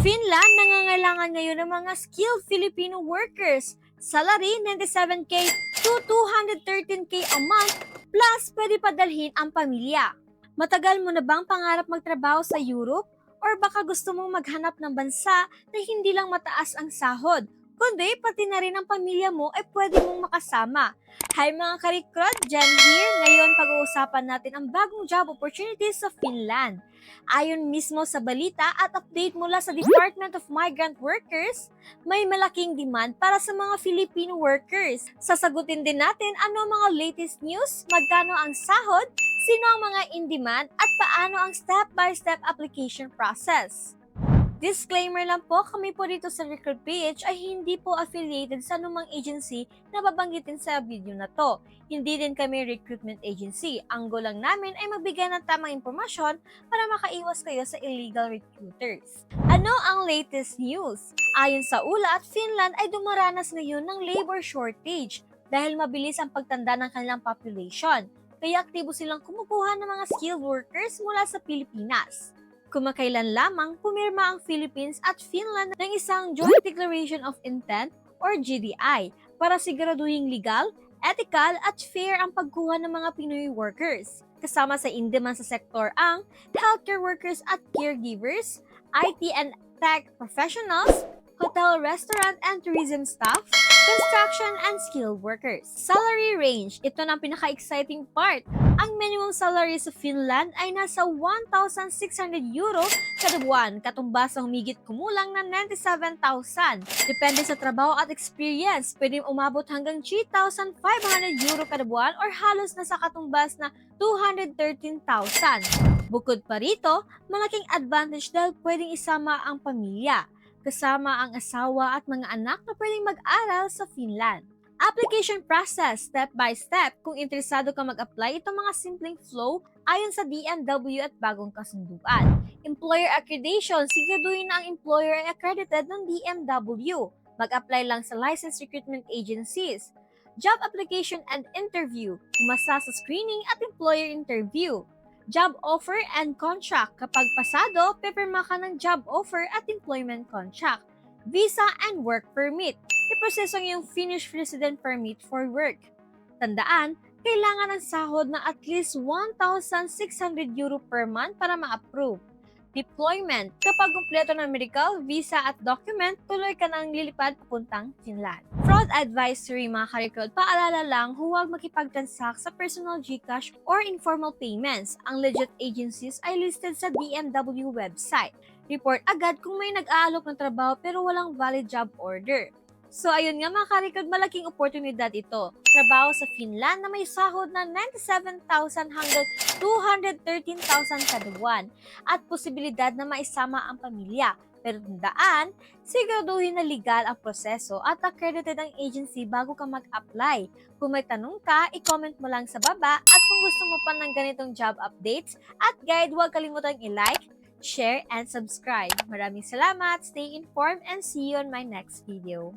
Finland nangangailangan ngayon ng mga skilled Filipino workers. Salary 97k to 213k a month plus pwede padalhin ang pamilya. Matagal mo na bang pangarap magtrabaho sa Europe? Or baka gusto mong maghanap ng bansa na hindi lang mataas ang sahod, kundi pati na rin ang pamilya mo ay pwede mong makasama. Hi mga karikrod, Jen here. Ngayon pag-uusapan natin ang bagong job opportunities sa Finland. Ayon mismo sa balita at update mula sa Department of Migrant Workers, may malaking demand para sa mga Filipino workers. Sasagutin din natin ano ang mga latest news, magkano ang sahod, sino ang mga in-demand at paano ang step-by-step application process. Disclaimer lang po, kami po dito sa Recruit PH ay hindi po affiliated sa anumang agency na babanggitin sa video na to. Hindi din kami recruitment agency. Ang goal lang namin ay magbigay ng tamang impormasyon para makaiwas kayo sa illegal recruiters. Ano ang latest news? Ayon sa ulat, Finland ay dumaranas ngayon ng labor shortage dahil mabilis ang pagtanda ng kanilang population. Kaya aktibo silang kumukuha ng mga skilled workers mula sa Pilipinas. Kumakailan lamang pumirma ang Philippines at Finland ng isang Joint Declaration of Intent or GDI para siguraduhing legal, ethical at fair ang pagkuha ng mga Pinoy workers. Kasama sa in-demand sa sektor ang healthcare workers at caregivers, IT and tech professionals, hotel, restaurant and tourism staff, construction and skilled workers. Salary range, ito na ang pinaka-exciting part. Ang minimum salary sa Finland ay nasa 1,600 euro kada buwan, katumbas ng humigit kumulang na 97,000. Depende sa trabaho at experience, pwedeng umabot hanggang 3,500 euro kada buwan or halos na sa katumbas na 213,000. Bukod pa rito, malaking advantage dahil pwedeng isama ang pamilya, kasama ang asawa at mga anak na pwedeng mag-aral sa Finland. Application process, step by step. Kung interesado ka mag-apply, itong mga simpleng flow ayon sa DMW at bagong kasunduan. Employer accreditation, siguraduhin na ang employer ay accredited ng DMW. Mag-apply lang sa licensed recruitment agencies. Job application and interview, umasa sa screening at employer interview. Job offer and contract, kapag pasado, pipirma ka ng job offer at employment contract. Visa and work permit, iproseso ang iyong Finnish resident permit for work. Tandaan, kailangan ng sahod na at least 1,600 euro per month para ma-approve. Deployment, kapag kumpleto ng medical, visa at document, tuloy ka nang lilipad papuntang Finland. Fraud advisory mga karikrod, paalala lang, huwag makipag-transact sa personal GCash or informal payments. Ang legit agencies ay listed sa DMW website. Report agad kung may nag-aalok ng trabaho pero walang valid job order. So ayun nga mga karikrod, malaking oportunidad ito. Trabaho sa Finland na may sahod na 97,000 hanggang 213,000 kada buwan at posibilidad na maisama ang pamilya. Pero tandaan, siguraduhin na legal ang proseso at accredited ang agency bago ka mag-apply. Kung may tanong ka, i-comment mo lang sa baba at kung gusto mo pa ng ganitong job updates at guide, huwag kalimutang i-like, share, and subscribe. Maraming salamat, stay informed, and see you on my next video.